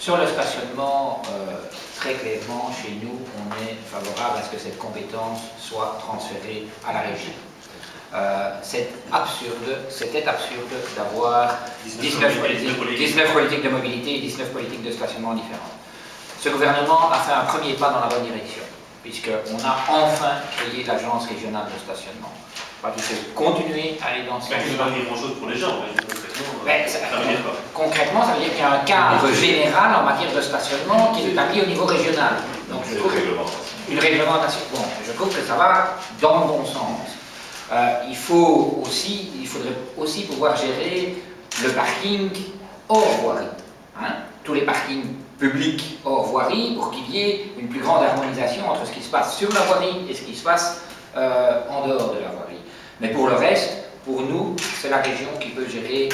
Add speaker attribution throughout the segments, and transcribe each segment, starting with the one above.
Speaker 1: Sur le stationnement, très clairement, chez nous, on est favorable à ce que cette compétence soit transférée à la région. C'était absurde d'avoir 19 politiques de mobilité et 19 politiques de stationnement différentes. Ce gouvernement a fait un premier pas dans la bonne direction, puisqu'on a enfin créé l'agence régionale de stationnement. Il faut continuer à aller dans ce sens.
Speaker 2: Ça ne veut pas dire grand-chose pour les gens, mais
Speaker 1: concrètement, ça veut dire qu'il y a un cadre général en matière de stationnement qui est établi au niveau régional. Donc, je trouve une réglementation. Bon, je trouve que ça va dans le bon sens. Il faudrait aussi pouvoir gérer le parking hors voirie. Tous les parkings publics hors voirie pour qu'il y ait une plus grande harmonisation entre ce qui se passe sur la voirie et ce qui se passe en dehors de la voirie. Mais pour le reste, pour nous, c'est la région qui peut gérer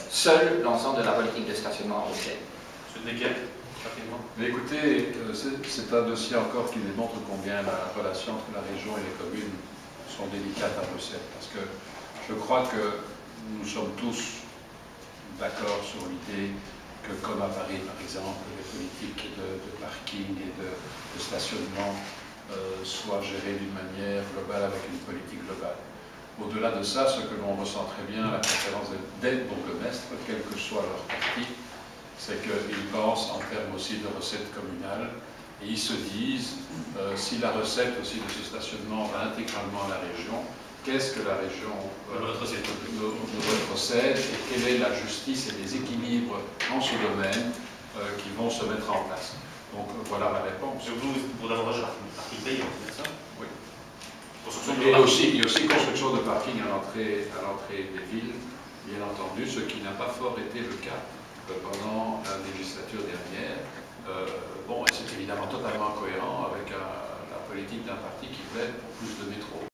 Speaker 1: seule l'ensemble de la politique de stationnement à Bruxelles.
Speaker 2: Monsieur Necker, rapidement.
Speaker 3: Mais écoutez, c'est un dossier encore qui démontre combien la relation entre la région et les communes sont délicates à Bruxelles. Parce que je crois que nous sommes tous d'accord sur l'idée que, comme à Paris par exemple, les politiques de parking et de stationnement soient gérées d'une manière globale avec une politique globale. Au-delà de ça, ce que l'on ressent très bien à la conférence des bourgmestres, quel que soit leur parti, c'est qu'ils pensent en termes aussi de recettes communales et ils se disent si la recette aussi de ce stationnement va intégralement à la région, qu'est-ce que la région nous retrocède et quelle est la justice et les équilibres dans ce domaine qui vont se mettre en place. Donc voilà ma réponse.
Speaker 2: Vous, pour davantage un parking payant, c'est ça?
Speaker 3: Oui. Il y a aussi construction de parking à l'entrée des villes, bien entendu, ce qui n'a pas fort été le cas pendant la législature dernière. Et c'est évidemment totalement cohérent avec la politique d'un parti qui plaide pour plus de métro.